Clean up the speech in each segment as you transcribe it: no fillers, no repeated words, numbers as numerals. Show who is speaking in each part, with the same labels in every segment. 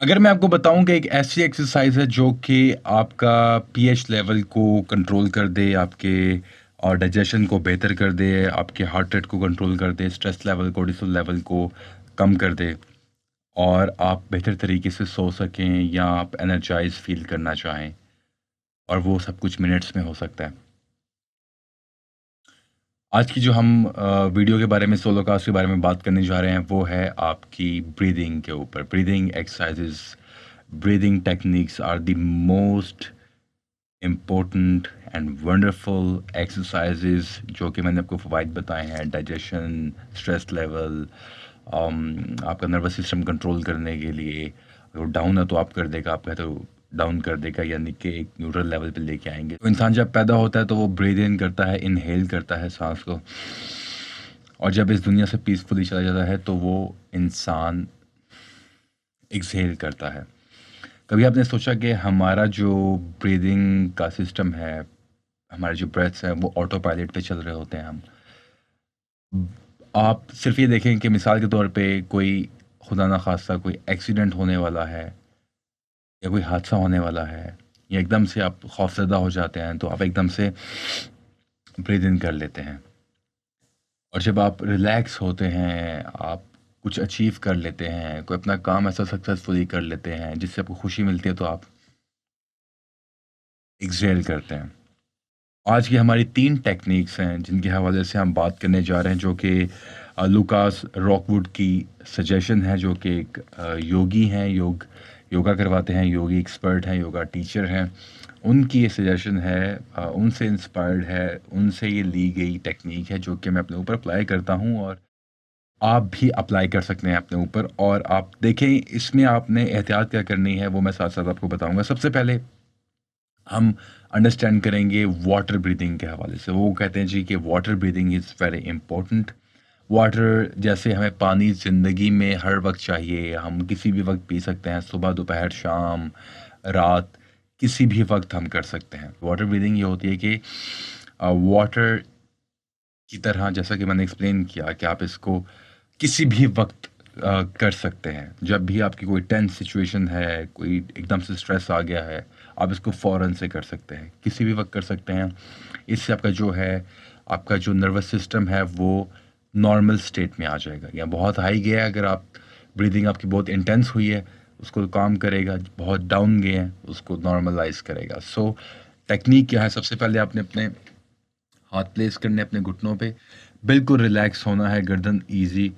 Speaker 1: अगर मैं आपको बताऊँ कि एक ऐसी एक्सरसाइज़ है जो कि आपका पीएच लेवल को कंट्रोल कर दे, आपके और डाइजेशन को बेहतर कर दे, आपके हार्ट रेट को कंट्रोल कर दे, स्ट्रेस लेवल, कोर्टिसोल लेवल को कम कर दे और आप बेहतर तरीके से सो सकें या आप एनर्जाइज़ फ़ील करना चाहें और वो सब कुछ मिनट्स में हो सकता है। आज की जो हम वीडियो के बारे में सोलो कास्ट के बारे में बात करने जा रहे हैं वो है आपकी ब्रीदिंग के ऊपर। Breathing exercises, breathing techniques are the most important and wonderful exercises जो कि मैंने आपको फ़वाइद बताए हैं। डाइजेशन, स्ट्रेस लेवल, आपका नर्वस सिस्टम कंट्रोल करने के लिए। अगर डाउन है तो आप कर देगा, आप कहते हो डाउन कर देगा, यानी कि एक न्यूट्रल लेवल पे लेके आएंगे। तो इंसान जब पैदा होता है तो वो ब्रीद इन करता है, इनहेल करता है सांस को, और जब इस दुनिया से पीसफुली चला जाता है तो वो इंसान एक्सहेल करता है। कभी आपने सोचा कि हमारा जो ब्रीदिंग का सिस्टम है, हमारे जो ब्रेथ्स हैं वो ऑटो पायलट पे चल रहे होते हैं हम। आप सिर्फ़ ये देखें कि मिसाल के तौर पे कोई खुदा ना ख़ास्ता कोई एक्सीडेंट होने वाला है या कोई हादसा होने वाला है या एकदम से आप खौफ़ज़दा हो जाते हैं, तो आप एकदम से ब्रीथ इन कर लेते हैं। और जब आप रिलैक्स होते हैं, आप कुछ अचीव कर लेते हैं, कोई अपना काम ऐसा सक्सेसफुली कर लेते हैं जिससे आपको खुशी मिलती है, तो आप एक्सहेल करते हैं। आज की हमारी 3 टेक्निक्स हैं जिनके हवाले से हम बात करने जा रहे हैं, जो कि लूकास रॉकवुड की सजेशन है, जो कि एक योगी हैं, योगा करवाते हैं, योगी एक्सपर्ट हैं, योगा टीचर हैं। उनकी ये सजेशन है, उनसे इंस्पायर्ड है, उनसे ये ली गई टेक्निक है जो कि मैं अपने ऊपर अप्लाई करता हूँ, और आप भी अप्लाई कर सकते हैं अपने ऊपर। और आप देखें इसमें आपने एहतियात क्या करनी है वो मैं साथ-साथ आपको बताऊँगा। सबसे पहले हम अंडरस्टैंड करेंगे वाटर ब्रीथिंग के हवाले से। वो कहते हैं जी कि water breathing is very important. Water, जैसे हमें पानी ज़िंदगी में हर वक़्त चाहिए, हम किसी भी वक़्त पी सकते हैं, सुबह, दोपहर, शाम, रात, किसी भी वक़्त हम कर सकते हैं। वाटर ब्रीथिंग ये होती है कि वाटर की तरह, जैसा कि मैंने एक्सप्लेन किया, कि आप इसको किसी भी वक़्त कर सकते हैं। जब भी आपकी कोई टेंस सिचुएशन है, कोई एकदम से स्ट्रेस आ गया है, आप इसको फ़ौरन से कर सकते हैं, किसी भी वक़्त कर सकते हैं। इससे आपका जो है, आपका जो नर्वस सिस्टम है वो नॉर्मल स्टेट में आ जाएगा। या बहुत हाई गया है, अगर आप ब्रीथिंग आपकी बहुत इंटेंस हुई है, उसको काम करेगा। बहुत डाउन गए हैं, उसको नॉर्मलाइज़ करेगा। सो टेक्नीक क्या है? सबसे पहले आपने अपने हाथ प्लेस करने अपने घुटनों पे, बिल्कुल रिलैक्स होना है, गर्दन ईज़ी,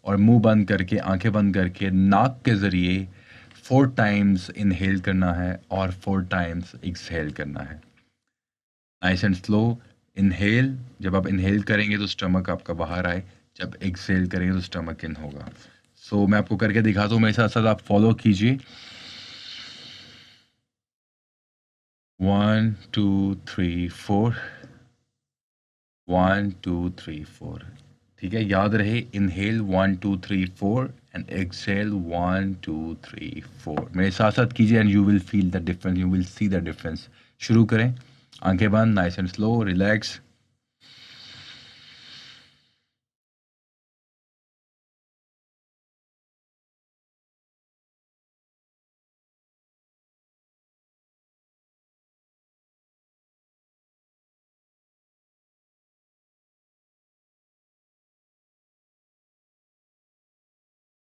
Speaker 1: और मुँह बंद करके, आँखें बंद करके, नाक के ज़रिए 4 टाइम्स इनहेल करना है और 4 टाइम्स एक्सहेल करना है। नाइस एंड स्लो इनहेल, जब आप इनहेल करेंगे तो स्टमक आपका बाहर आए, जब एक्सहेल करेंगे तो स्टमक इन होगा। सो मैं आपको करके दिखाता हूँ, मेरे साथ-साथ आप फॉलो कीजिए। 1, 2, 3, 4। 1, 2, 3, 4। ठीक है, याद रहे, इनहेल 1, 2, 3, 4 एंड एक्सहेल 1, 2, 3, 4। मेरे साथ साथ कीजिए and you will feel the difference, you will see the difference. शुरू करें, आंखें बंद, nice and slow, relax.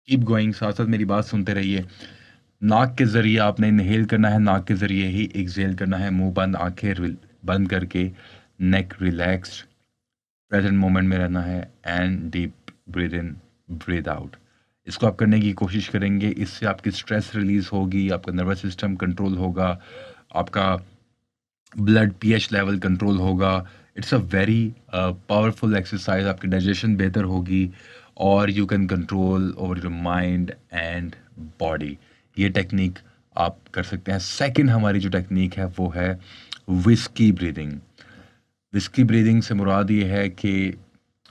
Speaker 1: Keep going, साथ साथ मेरी बात सुनते रहिए। नाक के ज़रिए आपने इनहेल करना है, नाक के ज़रिए ही एक्सहेल करना है, मुंह बंद, बंद करके, नेक रिलैक्स्ड, प्रेजेंट मोमेंट में रहना है, and deep breathe in, breathe out. इसको आप करने की कोशिश करेंगे, इससे आपकी स्ट्रेस रिलीज़ होगी, आपका नर्वस सिस्टम कंट्रोल होगा, आपका ब्लड पीएच लेवल कंट्रोल होगा। It's a very powerful exercise, आपकी डाइजेशन बेहतर होगी, और you can control over your mind and body. ये टेक्निक आप कर सकते हैं। सेकंड हमारी जो टेक्निक है वो है विस्की ब्रीदिंग। विस्की ब्रीदिंग से मुराद ये है कि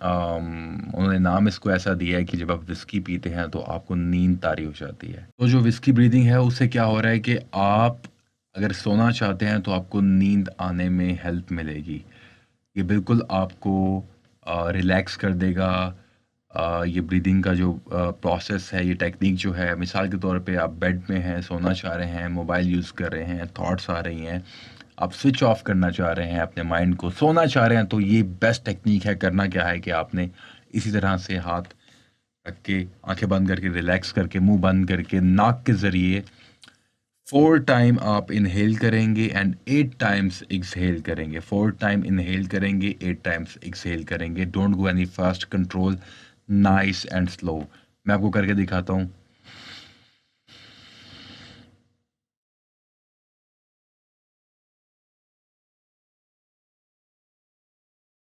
Speaker 1: उन्होंने नाम इसको ऐसा दिया है कि जब आप विस्की पीते हैं तो आपको नींद तारी हो जाती है। तो जो विस्की ब्रीदिंग है उससे क्या हो रहा है कि आप अगर सोना चाहते हैं तो आपको नींद आने में हेल्प मिलेगी। ये बिल्कुल आपको रिलैक्स कर देगा, ये ब्रीदिंग का जो प्रोसेस है, ये टेक्निक जो है, मिसाल के तौर पे आप बेड में हैं, सोना चाह रहे हैं, मोबाइल यूज़ कर रहे हैं, थॉट्स आ रही हैं, आप स्विच ऑफ करना चाह रहे हैं अपने माइंड को, सोना चाह रहे हैं, तो ये बेस्ट टेक्निक है। करना क्या है कि आपने इसी तरह से हाथ रख के, आंखें बंद करके, रिलैक्स करके, मुंह बंद करके, नाक के ज़रिए 4 टाइम आप इनहेल करेंगे एंड 8 टाइम्स एक्सहेल करेंगे। 4 टाइम इनहेल करेंगे, 8 टाइम्स एक्सहेल करेंगे। Don't go any fast, control, nice and slow. मैं आपको करके दिखाता हूँ।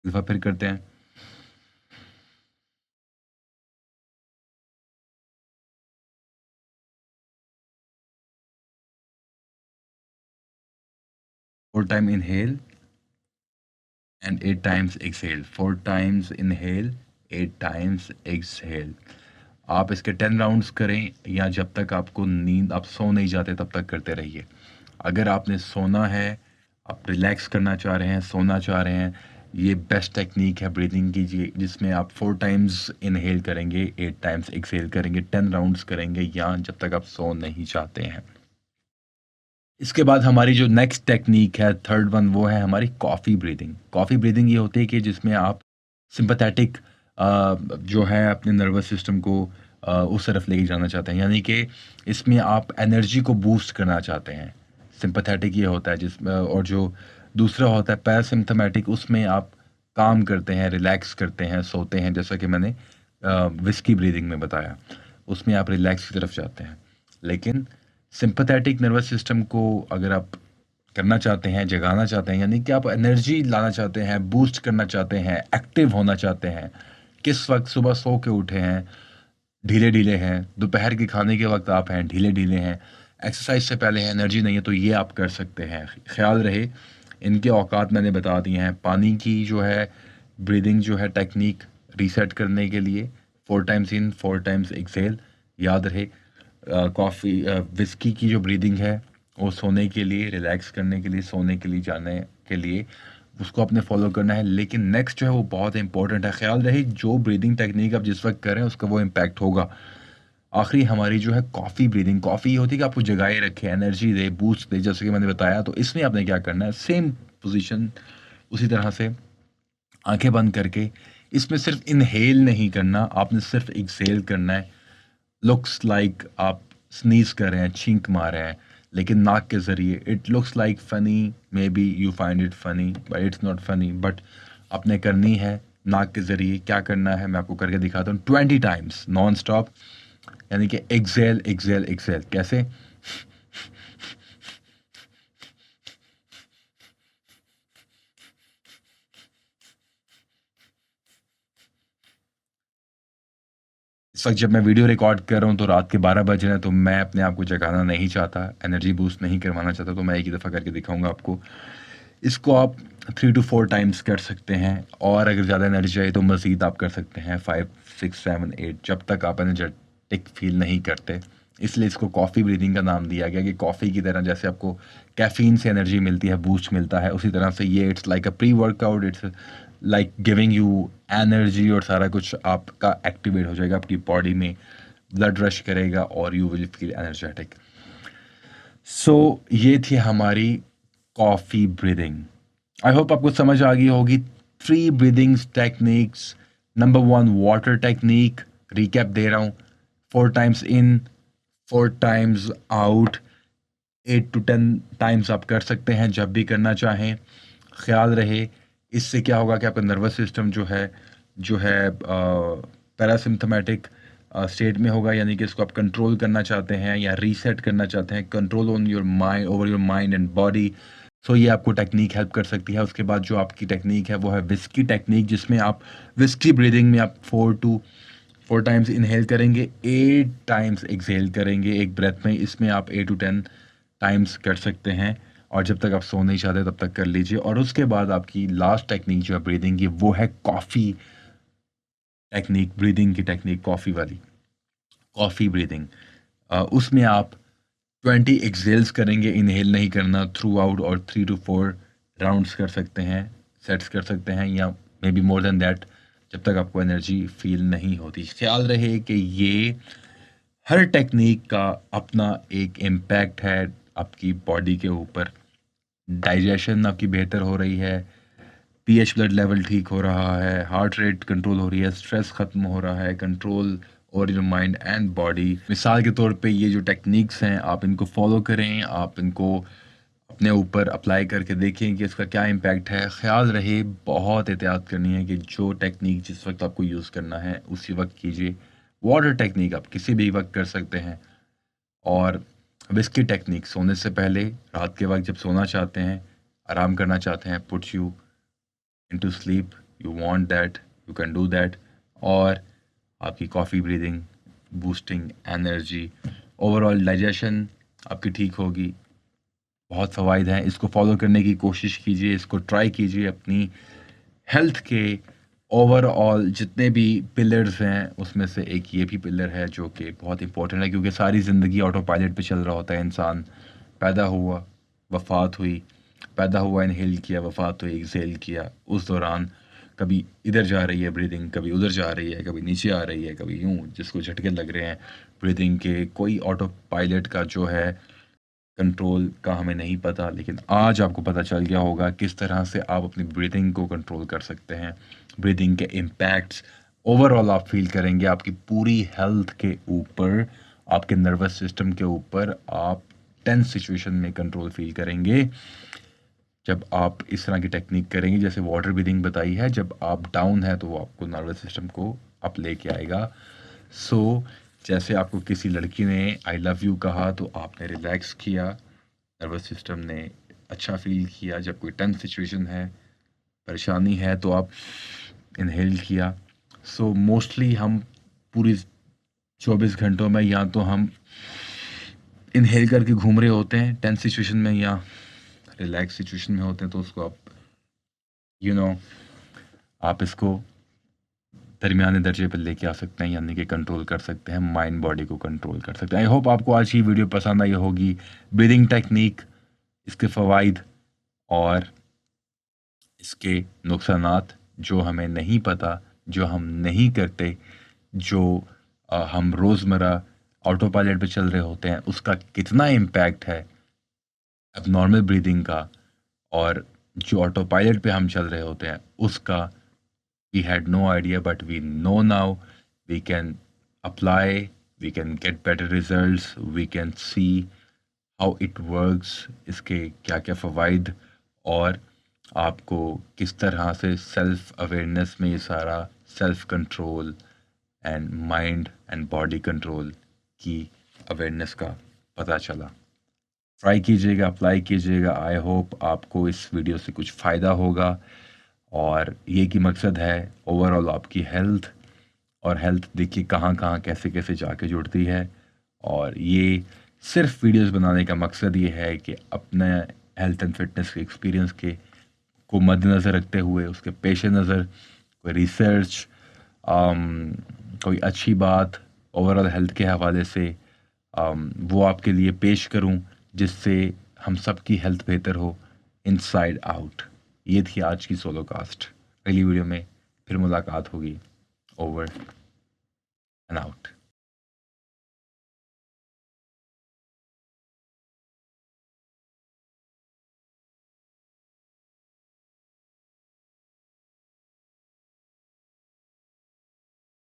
Speaker 1: एक दफ़ा फिर करते हैं। 4 time inhale and 8 times exhale. 4 times inhale, 8 times exhale. आप इसके 10 राउंड्स करें या जब तक आपको नींद, आप सो नहीं जाते तब तक करते रहिए। अगर आपने सोना है, आप रिलैक्स करना चाह रहे हैं, सोना चाह रहे हैं, ये बेस्ट टेक्निक है ब्रीदिंग की जिसमें आप 4 टाइम्स इनहेल करेंगे, 8 टाइम्स एक्सहेल करेंगे, 10 राउंड्स करेंगे या जब तक आप सो नहीं चाहते हैं। इसके बाद हमारी जो नेक्स्ट टेक्नीक है, थर्ड वन, वो है हमारी कॉफ़ी ब्रीदिंग। कॉफ़ी ब्रीदिंग ये होती है कि जिसमें आप सिम्पैथेटिक जो है अपने नर्वस सिस्टम को उस तरफ लेके जाना चाहते हैं। यानी कि इसमें आप एनर्जी को बूस्ट करना चाहते हैं। सिम्पैथेटिक ये होता है जिसमें, और जो दूसरा होता है पैरासिम्पथेटिक, उसमें आप काम करते हैं, रिलैक्स करते हैं, सोते हैं, जैसा कि मैंने व्हिस्की ब्रीदिंग में बताया। उसमें आप रिलैक्स की तरफ जाते हैं। लेकिन सिम्पैथेटिक नर्वस सिस्टम को अगर आप करना चाहते हैं, जगाना चाहते हैं, यानी कि आप एनर्जी लाना चाहते हैं, बूस्ट करना चाहते हैं, एक्टिव होना चाहते हैं, किस वक़्त सुबह सो के उठे हैं, ढीले-ढीले हैं, दोपहर के खाने के वक़्त आप हैं, ढीले-ढीले हैं, एक्सरसाइज से पहले है, एनर्जी नहीं है, तो ये आप कर सकते हैं। ख़्याल रहे, इनके औकात मैंने बता दिए हैं। पानी की जो है ब्रीदिंग जो है टेक्नीक रीसेट करने के लिए 4 टाइम्स इन, 4 टाइम्स एक्सहेल, याद रहे। व्हिस्की की जो ब्रीदिंग है, वो सोने के लिए, रिलैक्स करने के लिए, सोने के लिए जाने के लिए, उसको आपने फ़ॉलो करना है। लेकिन नेक्स्ट जो है वो बहुत इंपॉर्टेंट है। ख़्याल रहे जो ब्रीदिंग टेक्नीक आप जिस वक़्त कर रहे हैं उसका वो इम्पैक्ट होगा। आखिरी हमारी जो है कॉफ़ी ब्रीदिंग, कॉफ़ी ये होती है कि आपको जगाए रखे, एनर्जी दे, बूस्ट दे, जैसे कि मैंने बताया। तो इसमें आपने क्या करना है, सेम पोज़ीशन, उसी तरह से आँखें बंद करके, इसमें सिर्फ़ इन्हेल नहीं करना, आपने सिर्फ़ एक्सहेल करना है। लुक्स लाइक आप स्नीज़ कर रहे हैं, छींक मार रहे हैं, लेकिन नाक के ज़रिए। It looks like funny, may be you find it funny, but it's not funny. But आपने करनी है नाक के ज़रिए। क्या करना है मैं आपको करके दिखाता हूँ। 20 टाइम्स नॉन स्टॉप, यानी कि एक्सहेल, एक्सहेल, एक्सहेल। कैसे? इस वक़्त जब मैं वीडियो रिकॉर्ड कर रहा हूँ तो रात के 12 बज रहे हैं, तो मैं अपने आप को जगाना नहीं चाहता, एनर्जी बूस्ट नहीं करवाना चाहता, तो मैं एक ही दफ़ा करके दिखाऊँगा आपको। इसको आप 3 टू 4 टाइम्स कर सकते हैं, और अगर ज़्यादा एनर्जी चाहिए तो मज़ीद आप कर सकते हैं 5, 6, 7, 8, जब तक आप एनर्जेटिक फ़ील नहीं करते। इसलिए इसको कॉफ़ी ब्रीथिंग का नाम दिया गया कि कॉफ़ी की तरह जैसे आपको कैफ़ीन से एनर्जी मिलती है, बूस्ट मिलता है, उसी तरह से ये it's like a pre workout, it's like giving you energy, और सारा कुछ आपका एक्टिवेट हो जाएगा, आपकी बॉडी में ब्लड रश करेगा और यू विल फील एनर्जेटिक। सो ये थी हमारी कॉफ़ी ब्रीदिंग। आई होप आपको समझ आ गई होगी। 3 breathings techniques. Number 1 water technique, recap दे रहा हूँ। 4 times in, 4 times out, 8 to 10 times आप कर सकते हैं जब भी करना चाहें। ख़्याल रहे, इससे क्या होगा कि आपका नर्वस सिस्टम जो है पैरासिम्पथेटिक स्टेट में होगा, यानी कि इसको आप कंट्रोल करना चाहते हैं या रीसेट करना चाहते हैं, control on your mind, over your mind and body. So ये आपको टेक्नीक हेल्प कर सकती है। उसके बाद जो आपकी टेक्नीक है वो है व्हिस्की टेक्नीक, जिसमें आप व्हिस्की ब्रीदिंग में आप 4 टाइम्स इनहेल करेंगे, 8 टाइम्स एक्सहेल करेंगे एक ब्रेथ में। इसमें आप 8 टू 10 टाइम्स कर सकते हैं, और जब तक आप सो नहीं चाहते तब तक कर लीजिए। और उसके बाद आपकी लास्ट टेक्नीक जो है ब्रीदिंग की, वो है कॉफ़ी टेक्नीक, ब्रीदिंग की टेक्नीक कॉफ़ी वाली, कॉफ़ी ब्रीदिंग। उसमें आप 20 एक्सहेल्स करेंगे, इनहेल नहीं करना थ्रू आउट, और 3 टू 4 राउंड्स कर सकते हैं, सेट्स कर सकते हैं, या may be more than that, जब तक आपको एनर्जी फ़ील नहीं होती। ख़्याल रहे कि ये हर टेक्नीक का अपना एक इम्पैक्ट है आपकी बॉडी के ऊपर। डाइजेशन आपकी बेहतर हो रही है, पीएच ब्लड लेवल ठीक हो रहा है, हार्ट रेट कंट्रोल हो रही है, स्ट्रेस ख़त्म हो रहा है, control over your mind and body. मिसाल के तौर पे ये जो टेक्निक्स हैं आप इनको फॉलो करें, आप इनको अपने ऊपर अप्लाई करके देखें कि इसका क्या इम्पैक्ट है। ख़्याल रहे बहुत एहतियात करनी है कि जो टेक्निक जिस वक्त आपको यूज़ करना है उसी वक्त कीजिए। वाटर टेक्निक आप किसी भी वक्त कर सकते हैं, और विस्की टेक्निक सोने से पहले, रात के वक्त जब सोना चाहते हैं, आराम करना चाहते हैं, puts you into sleep, you want that, you can do that. और आपकी coffee breathing, boosting energy, overall digestion आपकी ठीक होगी। बहुत फ़वाइद हैं, इसको फॉलो करने की कोशिश कीजिए, इसको ट्राई कीजिए। अपनी हेल्थ के ओवरऑल जितने भी पिलर्स हैं उसमें से एक ये भी पिलर है जो कि बहुत इंपॉर्टेंट है, क्योंकि सारी ज़िंदगी ऑटो पायलट पे चल रहा होता है इंसान। पैदा हुआ, वफ़ात हुई, पैदा हुआ इनहेल किया, वफ़ात हुई एक्सहेल किया। उस दौरान कभी इधर जा रही है ब्रीदिंग, कभी उधर जा रही है, कभी नीचे आ रही है, कभी यूँ जिसको झटके लग रहे हैं ब्रीदिंग के। कोई ऑटो पायलट का जो है कंट्रोल का हमें नहीं पता, लेकिन आज आपको पता चल गया होगा किस तरह से आप अपनी ब्रीदिंग को कंट्रोल कर सकते हैं। ब्रीदिंग के इम्पैक्ट्स ओवरऑल आप फील करेंगे आपकी पूरी हेल्थ के ऊपर, आपके नर्वस सिस्टम के ऊपर। आप टेंस सिचुएशन में कंट्रोल फील करेंगे जब आप इस तरह की टेक्निक करेंगे, जैसे वाटर ब्रीदिंग बताई है। जब आप डाउन है तो वो आपको नर्वस सिस्टम को अप लेके आएगा। सो जैसे आपको किसी लड़की ने आई लव यू कहा तो आपने रिलैक्स किया, नर्वस सिस्टम ने अच्छा फील किया। जब कोई टेंस सिचुएशन है, परेशानी है, तो आप इनहेल किया। सो मोस्टली हम पूरी 24 घंटों में या तो हम इनहेल करके घूम रहे होते हैं टेंस सिचुएशन में, या रिलैक्स सिचुएशन में होते हैं। तो उसको आप आप इसको दरमियाने दर्जे पर लेके आ सकते हैं, यानी कि कंट्रोल कर सकते हैं, माइंड बॉडी को कंट्रोल कर सकते हैं। आई होप आपको आज की वीडियो पसंद आई होगी। ब्रीदिंग टेक्निक, इसके फ़वाइद और इसके नुकसानात जो हमें नहीं पता, जो हम नहीं करते, जो हम रोज़मर्रा ऑटो पायलट पे चल रहे होते हैं, उसका कितना इम्पैक्ट है अब नॉर्मल ब्रीदिंग का, और जो ऑटो पायलट पे हम चल रहे होते हैं उसका। We had no idea, but we know now. We can apply, we can get better results, we can see how it works, इसके क्या क्या फ़वाइद, और आपको किस तरह से सेल्फ अवेयरनेस में ये सारा self control and mind and body control की अवेयरनेस का पता चला। ट्राई कीजिएगा, अप्लाई कीजिएगा। आई होप आपको इस वीडियो से कुछ फ़ायदा होगा, और ये की मकसद है ओवरऑल आपकी हेल्थ। और हेल्थ देखिए कहाँ कहाँ कैसे कैसे जाके जुड़ती है। और ये सिर्फ वीडियोस बनाने का मकसद ये है कि अपने हेल्थ एंड फिटनेस के एक्सपीरियंस के को मद्देनज़र रखते हुए, उसके पेश नज़र कोई रिसर्च, कोई अच्छी बात ओवरऑल हेल्थ के हवाले से वो आपके लिए पेश करूं, जिससे हम सब की हेल्थ बेहतर हो इनसाइड आउट। ये थी आज की सोलो कास्ट। अगली वीडियो में फिर मुलाकात होगी। Over and out.